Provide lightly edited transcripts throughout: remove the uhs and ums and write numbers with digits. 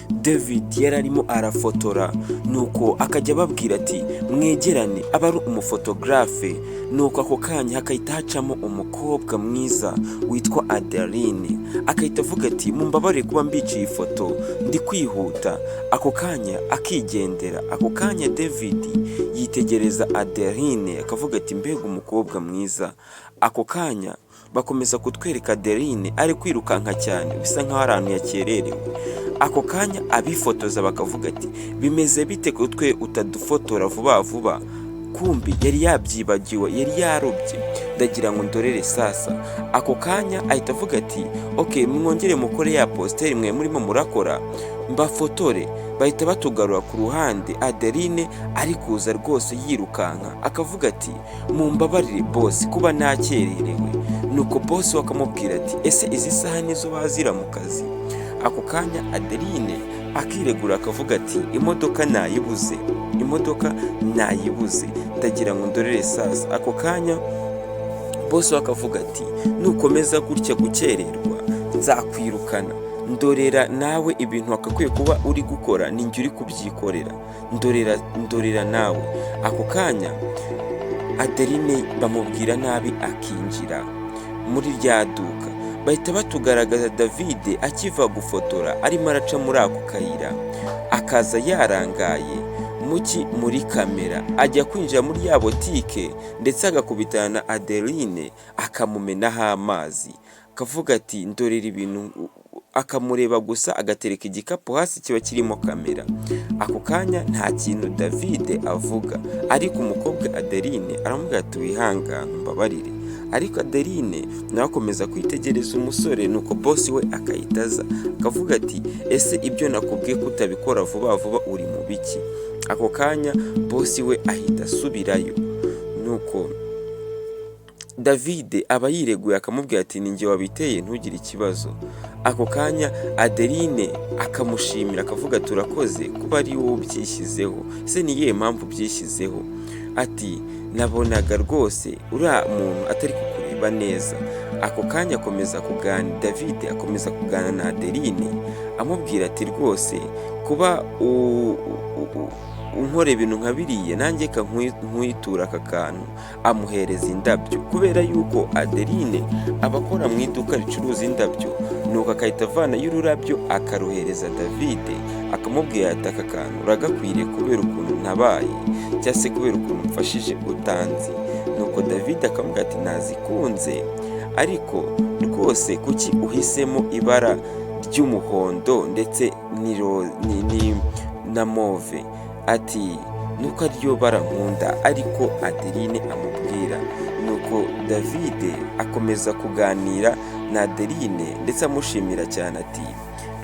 David yari arimo arafotora, nuko akajya ababwira ati mwegerane, aba ari umufotogarafe. Nuko ako kanya hakahita hacamo umukobwa mwiza witwa Adeline, akahita avuga ati mumbabarire kuba mbiciye ifoto, ndi kwihuta. Ako kanya akigendera. Ako kanya David yitegereza Adeline akavuga ati mbega umukobwa mwiza. Ako kanya bakomeza kutwereka Adeline ari kwirukanka cyane, bisa nkaho ari ahantu yakererewe. Ako kanya abifotoza bakavuga ati bimeze bite ko twe utadufotora vuba vuba? Kumbi yari yabyibagiwe, yari yarobye. Ndagira ngo ndorere sasa. Ako kanya ahita avuga ati okay, mwongere mukore ya posteri mwe murimo murakora, mbafotore. Bahita batugarura ku ruhande, Adeline ari kuza rwose yirukanka, akavuga ati mumbabarire boss kuba nakererewe. Nuko boss wakamubwira ati ese izi saha nizo bazira mu kazi? Ako kanya Adeline akiregura akavuga ati imodoka nayibuze, ndagira ngo ndorere sasa. Ako kanya boss wakavuga ati nukomeza gutya gukererwa nzakwirukana, ndorera nawe ibintu wakakwiye kuba uri gukora ninjye uri kubyikorera, ndorera nawe. Ako kanya Adeline bamubwira nabi akinjira muri rya duka. Bahita batugaragaza David akiva gufotora arimo araca muri ako kayira, akaza yarangaye muri kamera, ajya kwinjira muri ya botike ndetse agakubitana na Adeline akamumenaho amazi, akavuga ati ndorera ibintu, akamureba gusa agatereka igikapu hasi kiba kirimo kamera. Ako kanya nta kintu David avuga, ariko umukobwa Adeline aramubwira ati wihangane mbabarire. Ariko Adeline nawe akomeza kwitegereza umusore. Nuko boss we akahitaza akavuga ati ese ibyo nakubwiye ko utabikora vuba vuba uri mu biki? Ako kanya boss we ahita asubirayo. Nuko David aba yireguye akamubwira ati ninjye wabiteye ntugire ikibazo. Ako kanya Adeline akamushimira akavuga turakoze kuba ari wowe ubyishyizeho. Ese ni iyihe mpamvu byishyizeho? Ati nabonaga rwose uriya muntu atari kukureba neza. Ako kanya akomeza kuganira, David akomeza kuganira na Adeline amubwira ati rwose kuba unkora ibintu nka biriya nanjye nkwitura aka kantu. Amuhereza indabyo kubera yuko Adeline aba akora mu iduka ricuruza indabyo. Nuko akahita avana y'ururabyo akaruhereza David akamubwira ati aka kantu uragakwiriye kubera ukuntu ntabaye, cyangwa se kubera ukuntu mfashije utanzi. Nuko David akamubwira ati nazikunze, ariko rwose kuki uhisemo ibara ry'umuhondo ndetse na move? Ati nuko ariyo bara nkunda. Ariko Adeline amubwira. Nuko David akomeza kuganira na Adeline ndetse amushimira cyane ati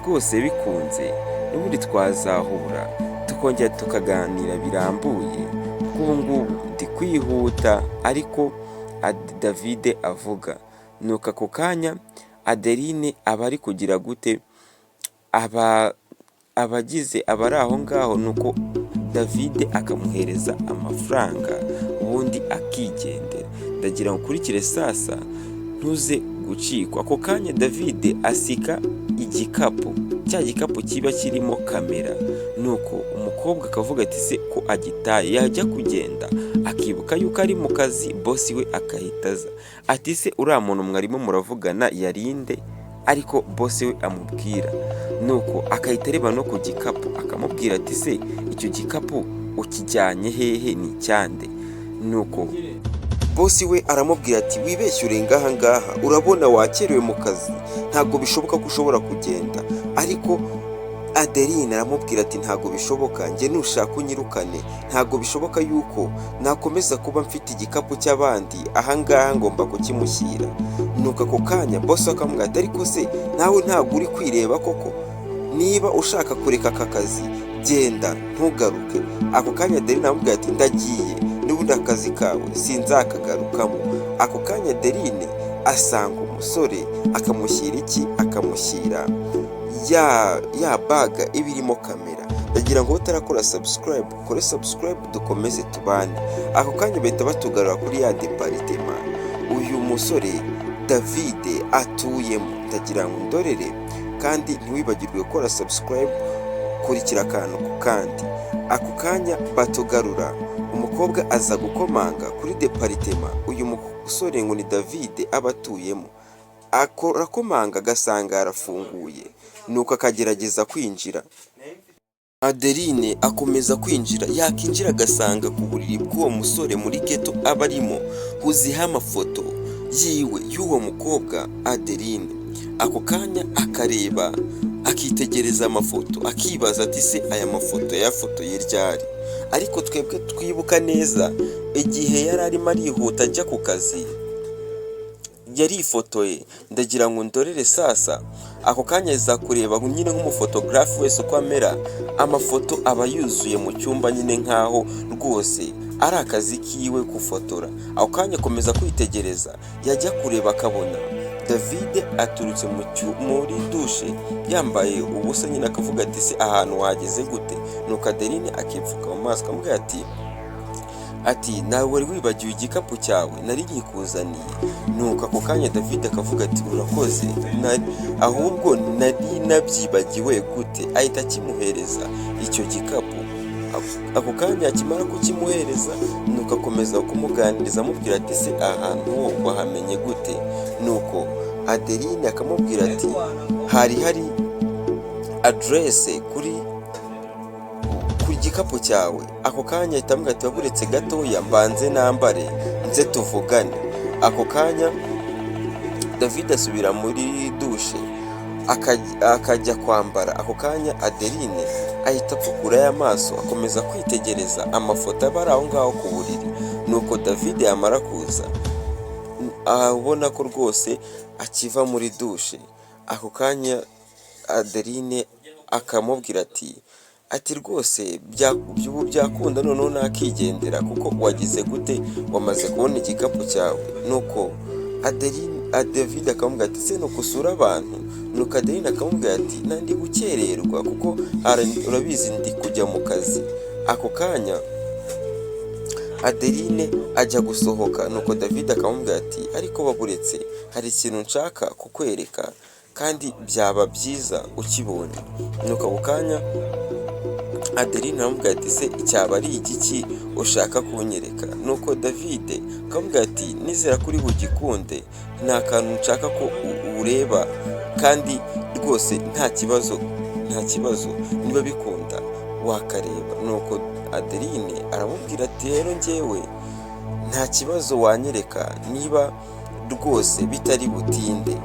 rwose bikunze n'ubundi twazahura tukongera tukaganira birambuye, ubu ngubu ndi kwihuta. Ariko David avuga. Nuko ako kanya Adeline aba ari kugira gute, abagize abari aho ngaho. Nuko David akamuhereza amafaranga ubundi akigendera. Ndagira ngo ukurikire sasa ntuze gucikwa. Ako kanya David asika igikapu, cya gikapu kiba kirimo kamera. Nuko umukobwa akavuga ati se ko agitaye, yajya kugenda akibuka yuko ari mu kazi. Boss we akahitaza ati se uriya muntu mwarimo muravugana yarinde? Ariko boss we amubwira. Nuko akahita areba no ku gikapu akamubwira ati se icyo gikapu ukijyanye hehe ni cyande? Nuko boss we aramubwira ati wibeshye urenga aha ngaha, urabona wakerewe mu kazi, ntabwo bishoboka ko ushobora kugenda. Ariko Adeline aramubwira ati ntabwo bishoboka, njye nushaka unyirukane, ntabwo bishoboka yuko nakomeza kuba mfite igikapu cy'abandi, aha ngaha ngomba kukimushyira. Nuko ako kanya boss akamubwira ati ariko se nawe ntabwo uri kwireba koko? Niba ushaka kureka aka kazi genda ntugaruke. Ako kanya Adeline aramubwira ati ndagiye, n'ubundi akazi kawe sinzakagarukamo. Ako kanya Adeline asanga umusore akamushyira iki? Akamushyira ya baga iba irimo kamera. Ndagira ngo utarakora subscribe ukore subscribe dukomeze tubane. Ako kanya bahita batugarura kuri ya departement uyu musore David atuyemo. Ndagira ngo ndorere kandi ntiwibagirwe gukora subscribe, kurikira akantu ku kandi. Ako kanya batugarura, umukobwa aza gukomanga kuri deparitema uyu musore ngo ni David aba atuyemo. Arakomanga agasanga arafunguye, nuko akagerageza kwinjira. Adeline akomeza kwinjira, yakinjira agasanga ku buriri bw'uwo musore muri ghetto aba arimo huziho amafoto yiwe y'uwo mukobwa Adeline. Ako kanya akareba, akitegereza amafoto, akibaza ati se aya mafoto yafotoye ryari? Ariko twebwe twibuka neza igihe yari arimo arihuta ajya ku kazi yarifotoye. Ndagira ngo ndorere sasa, ako kanya aza kureba nyine nk'umufotogarafe wese uko amera, amafoto aba yuzuye mu cyumba nyine nkaho rwose ari akazi kiwe gufotora. Ako kanya akomeza kwitegereza, yajya kureba akabona David aturutse muri dushe yambaye ubusa nyine, akavuga ati se ahantu wageze gute? Nuko Adeline akipfuka mu maso akamubwira ati nawe wari wibagiwe igikapu cyawe nari nkikuzaniye. Nuko ako kanya David akavuga ati urakoze, ahubwo nari nabyibagiwe gute? Ahita akimuhereza icyo gikapu. Ako kanya akimara kukimuhereza, nuko akomeza kumuganiriza amubwira ati se ahantu wo wahamenye gute? Nuko Adeline akamubwira ati hari adresse kuri igikapu cyawe. Ako kanya ahita amubwira ati waburetse gatoya mbanze nambare nze tuvugane. Ako kanya David asubira muri dushe akajya kwambara. Ako kanya Adeline ahita apfukura y'amaso, akomeza kwitegereza amafoto aba ari aho ngaho ku buriri. Nuko David yamara kuza, abona ko rwose akiva muri dushe. Ako kanya Adeline akamubwira ati rwose byubu byakunda noneho nakigendera kuko wagize gute, wamaze kubona igikapu cyawe. Nuko David akamubwira ati se no kusura abantu? Nuko Adeline akamubwira ati nandi gukererwa kuko urabizi ndi kujya mu kazi. Ako kanya Adeline ajya gusohoka, nuko David akamubwira ati ariko baburetse hari ikintu nshaka kukwereka kandi byaba byiza ukibonye. Nuko ako kanya Adeline aramubwira ati se cyaba ari igiki ushaka kunyereka? Nuko David akamubwira ati nizera kuri bugikunde, nta kantu nshaka ko ureba kandi rwose nta kibazo niba bikunda wakareba. Nuko Adeline aramubwira ati rero njyewe nta kibazo wanyereka niba rwose bitari butinde.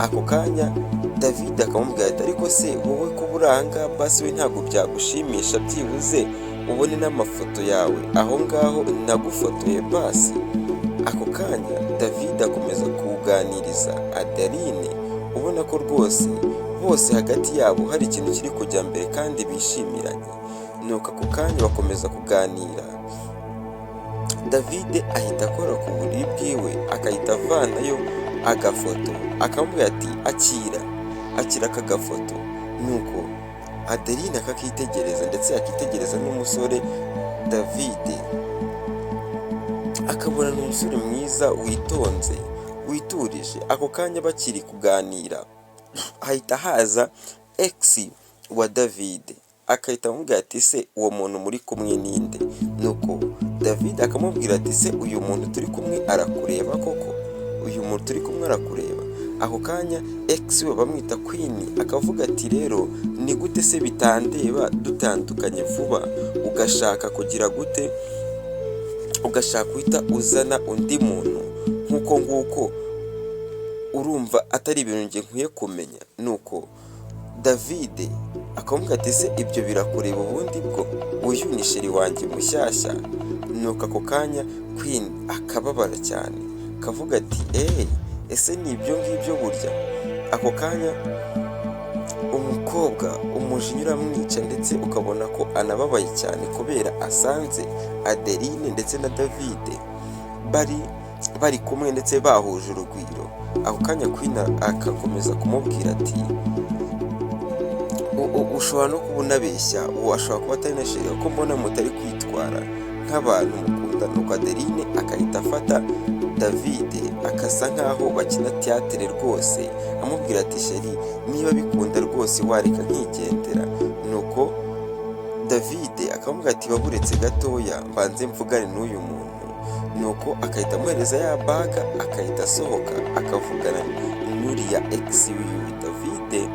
Ako kanya David akamubwira ati ariko se wowe ko buranga basi we ntabwo byagushimisha byibuze ubone n'amafoto yawe aho ngaho nagufotoye basi? Ako kanya David akomeza kuganiriza Adeline, ubona ko rwose bose hagati yabo hari ikintu kiri kujya mbere kandi bishimiranye. Nuko ako kanya bakomeza kuganira. David ahita akora ku buriri bwiwe, akahita avanayo agafoto, akamubwira ati akira aka gafoto. Nuko Adeline akakitegereza ndetse akitegereza n'umusore David, akabona n'umusore mwiza witonze witurije. Ako kanya bakiri kuganira, hahita haza ex wa David, akahita amubwira ati se uwo muntu muri kumwe ninde? Nuko David akamubwira ati se uyu muntu turi kumwe arakureba koko? Uyu muntu turi kumwe arakureba? Ako kanya ex we bamwita Queen akavuga ati rero ni gute se bitandeba dutandukanye vuba ugashaka kugira gute, ugashaka uhita uzana undi muntu nk'uko urumva atari ibintu njye nkwiye kumenya? Nuko David akamubwira ati se ibyo birakureba ubundi bwo uyu ni sheri wanjye mushyashya? Nuko ako kanya Queen akababara cyane kavuga ati ese ni ibyo ngibyo burya? Ako kanya umukobwa umujinya uramwica ndetse ukabona ko anababaye cyane kubera asanze Adeline ndetse na David bari kumwe ndetse bahuje urugwiro. Ako kanya Queen akakomeza kumubwira ati ushobora no kuba unabeshya, washobora kuba atari na sheri ko mbona mutari kwitwara nk'abantu mukunda. Nuko Adeline akahita afata David akasa nkaho bakina teatere rwose, amubwira ati sheri niba bikunda rwose wareka nkigendera. Nuko David akamubwira ati baburetse gatoya mbanze mvugane n'uyu muntu. Nuko akahita amuhereza ya baga, akahita asohoka akavugana n'uriya ex wiwe. David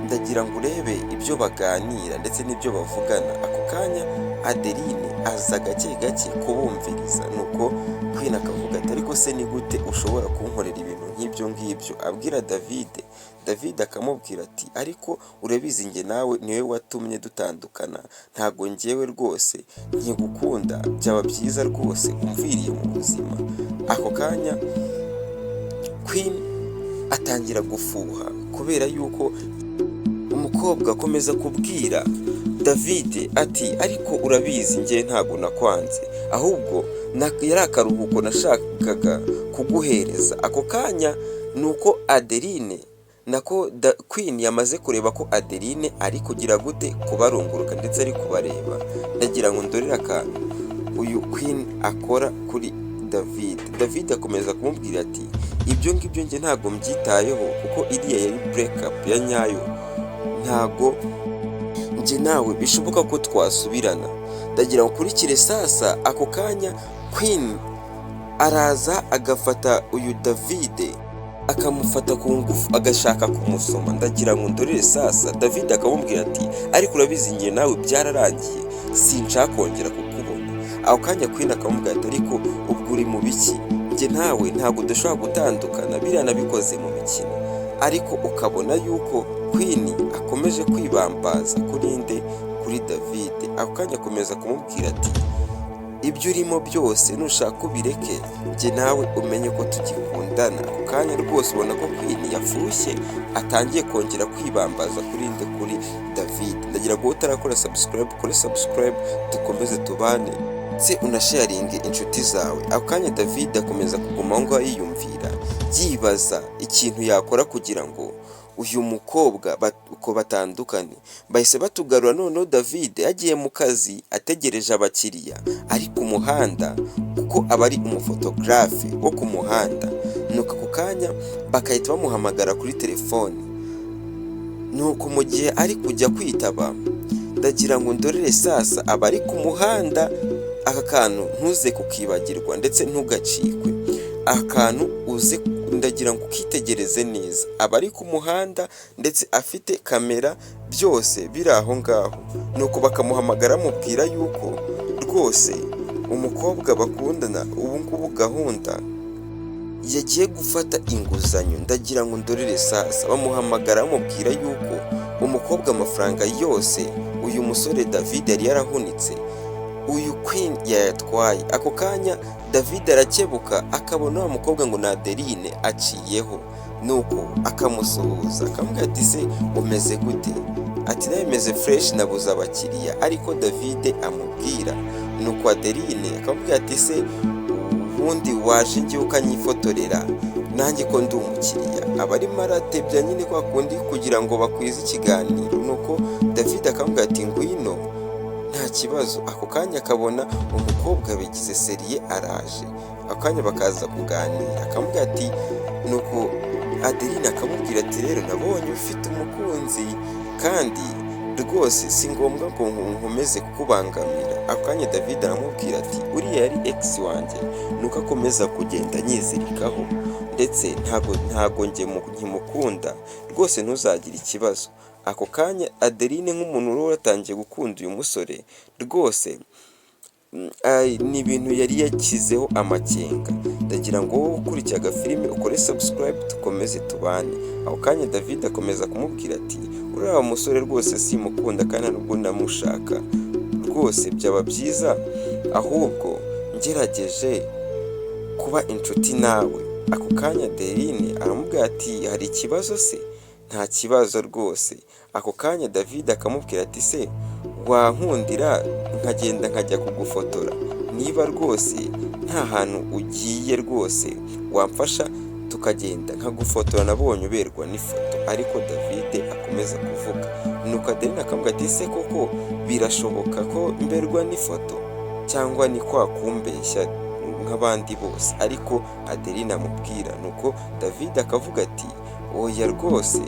ndagira ngo urebe ibyo baganira ndetse n'ibyo bavugana. Ako kanya Adeline aza gake gake kubumviriza. Nuko Queen akavuga ati ariko se ni gute ushobora kunkorera ibintu nk'ibyo ngibyo? Abwira David. David akamubwira ati ariko urabizi njye nawe niwe watumye dutandukana, ntago njyewe rwose nkigukunda, byaba byiza rwose umviriye mu buzima. Ako kanya Queen atangira gufuha kubera yuko umukobwa akomeza kubwira David ati ariko urabizi njye ntago nakwanze, ahubwo yari akaruhuko nashakaga kuguhereza. Ako kanya nuko Adeline nako Queen yamaze kureba ko Adeline ari kugira gute kubarunguruka ndetse ari kubareba. Ndagira ngo ndorere akantu uyu Queen akora kuri David. David akomeza kumubwira ati ibyo ngibyo njye ntago mbyitayeho kuko iriya yari break up ya nyayo, ntago njye nawe bishoboka ko twasubirana. Ndagira ngo ukurikire sasa. Ako kanya Queen araza agafata uyu David akamufata ku ngufu agashaka kumusoma. Ndagira ngo ndorere sasa. David akamubwira ati ariko urabizi njye nawe byararangiye, sinshaka kongera kukubona. Ako kanya Queen akamubwira ati ariko ubwo uri mu biki? Njye nawe ntabwo dushobora gutandukana, biriya nabikoze mu mikino. Ariko ukabona yuko Queen akomeje kwibambaza kuri David. Ako kanya akomeza kumubwira ati ibyo urimo byose nushaka ubireke, njye nawe umenye ko tugikundana. Ako kanya rwose ubona ko Queen yafushye, atangiye kongera kwibambaza kuri David. Ndagira ngo utarakora subscribe kore subscribe, dukomeze tubane se unasharinge inshuti zawe. Ako kanya David akomeza kuguma ngo yiyumvira, yibaza ikintu yakora kugira ngo uyu mukobwa uko batandukanye. Bahise batugarura noneho David yagiye mu kazi ategereje abakiriya ari ku muhanda kuko aba ari umufotogarafe wo ku muhanda. Nuko ako kanya bakahita bamuhamagara kuri telefone. Nuko mu gihe ari kujya kwitaba, ndagira ngo ndorere sasa abari ku muhanda. Aka kantu ntuze kukibagirwa ndetse ntugacikwe. Aka kantu uze ndagira ngo ukitegereze neza. Abari ku muhanda ndetse afite kamera byose biri aho ngaho. Nuko bakamuhamagara mubwira yuko rwose umukobwa bakundana ubu ngubu gahunda yagiye gufata inguzanyo. Ndagira ngo ndorere sasa. Bamuhamagara mubwira yuko umukobwa amafaranga yose uyu musore David yari yarahunitse uyu Queen yayatwaye. Ako kanya David arakebuka akabona wa mukobwa ngo na Adeline aciyeho. Nuko akamusuhuza akamubwira ati se umeze gute? Ati nawe meze fresh, nabuze abakiriya. Ariko David amubwira. Nuko Adeline akamubwira ati se ubundi waje njye ukanyifotorera nanjye ko ndi umukiriya? Aba arimo aratebya nyine kwa kundi kugira ngo bakwize ikiganiro. Nuko David akamubwira ati ngwino nta kibazo. Ako kanya akabona umukobwa bigize seriye araje. Ako kanya bakaza kuganira. Akamubwira ati nuko Adeline akamubwira ati rero nabonye ufite umukunzi kandi rwose si ngombwa ngo nkomeze kukubangamira. Ako kanya David aramubwira ati uriya yari ex wanjye, nuko akomeza kugenda nyizirikaho ndetse ntago njye nkimukunda rwose, ntuzagire ikibazo. Ako kanya Adeline nk'umuntu wari waratangiye gukunda uyu musore rwose ni ibintu yari yakizeho amakenga. Ndagira ngo wowe ukurikiraga filime ukore subscribe dukomeze tubane. Ako kanya David akomeza kumubwira ati uriya musore rwose simukunda kandi nubwo ndamushaka rwose, byaba byiza ahubwo ngerageje kuba inshuti nawe. Ako kanya Adeline aramubwira ati hari ikibazo se? Nta kibazo rwose. Ako kanya David akamubwira ati se wankundira nkagenda nkajya kugufotora? Niba rwose nta hantu ugiye rwose wamfasha tukagenda nkagufotora, nabonye uberwa n'ifoto. Ariko David akomeza kuvuga. Nuko Adeline akamubwira ati se koko birashoboka ko mberwa n'ifoto cyangwa ni kwa kumbeshya nk'abandi bose, ariko Adeline amubwira, nuko David akavuga ati oya rwose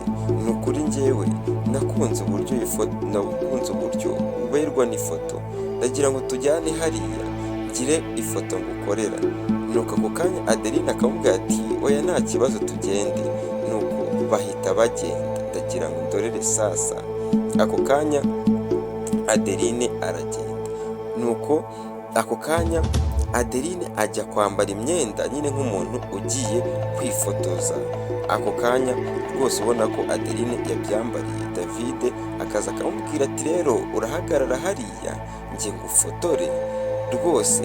ni ukuri njyewe nakunze uburyo uberwa n'ifoto, ndagira ngo tujyane hariya ngire ifoto ngukorera. Nuko ako kanya Adeline akamubwira ati oya nta kibazo tugende. Nuko bahita bagenda, ndagira ngo ndorere sasa. Ako kanya Adeline aragenda, nuko ako kanya Adeline ajya kwambara imyenda nyine nk'umuntu ugiye kwifotoza. Ako kanya rwose ubona ko Adeline yabyambariye, David akaza akamubwira ati rero urahagarara hariya njye ngufotore rwose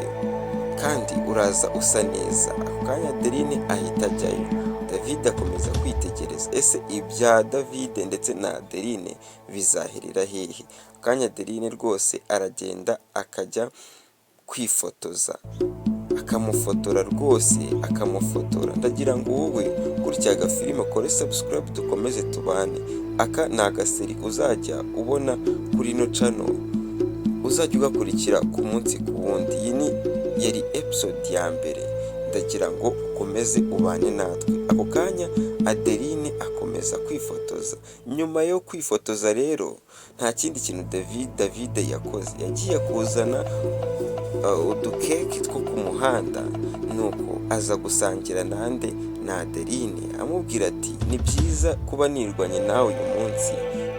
kandi uraza usa neza. Ako kanya Adeline ahita ajyayo, David akomeza kwitegereza ese ibya David ndetse na Adeline bizaherera hehe. Ako kanya Adeline rwose aragenda akajya kwifotoza, akamufotora rwose akamufotora. Ndagira ngo wowe gutya agafilime kore subscribe dukomeze tubane. Aka ni agaseri uzajya ubona kuri ino channel, uzajya ugakurikira ku munsi ku wundi. Iyi yari episode ya mbere, ndagira ngo ukomeze ubane natwe. Ako kanya Adeline akomeza kwifotoza. Nyuma yo kwifotoza rero nta kindi kintu David yakoze, yagiye kuzana udukeke two ku muhanda, nuko aza gusangira nande na Adeline amubwira ati ni byiza kuba nirwanye nawe uyu munsi.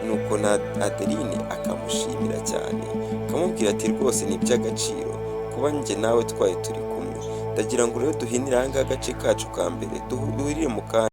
Nuko na Adeline akamushimira cyane, akamubwira ati rwose ni iby'agaciro kuba njye nawe twari turi kumwe. Ndagira ngo rero duhinire aha ngaha agace kacu ka mbere, duhurire mu kanya.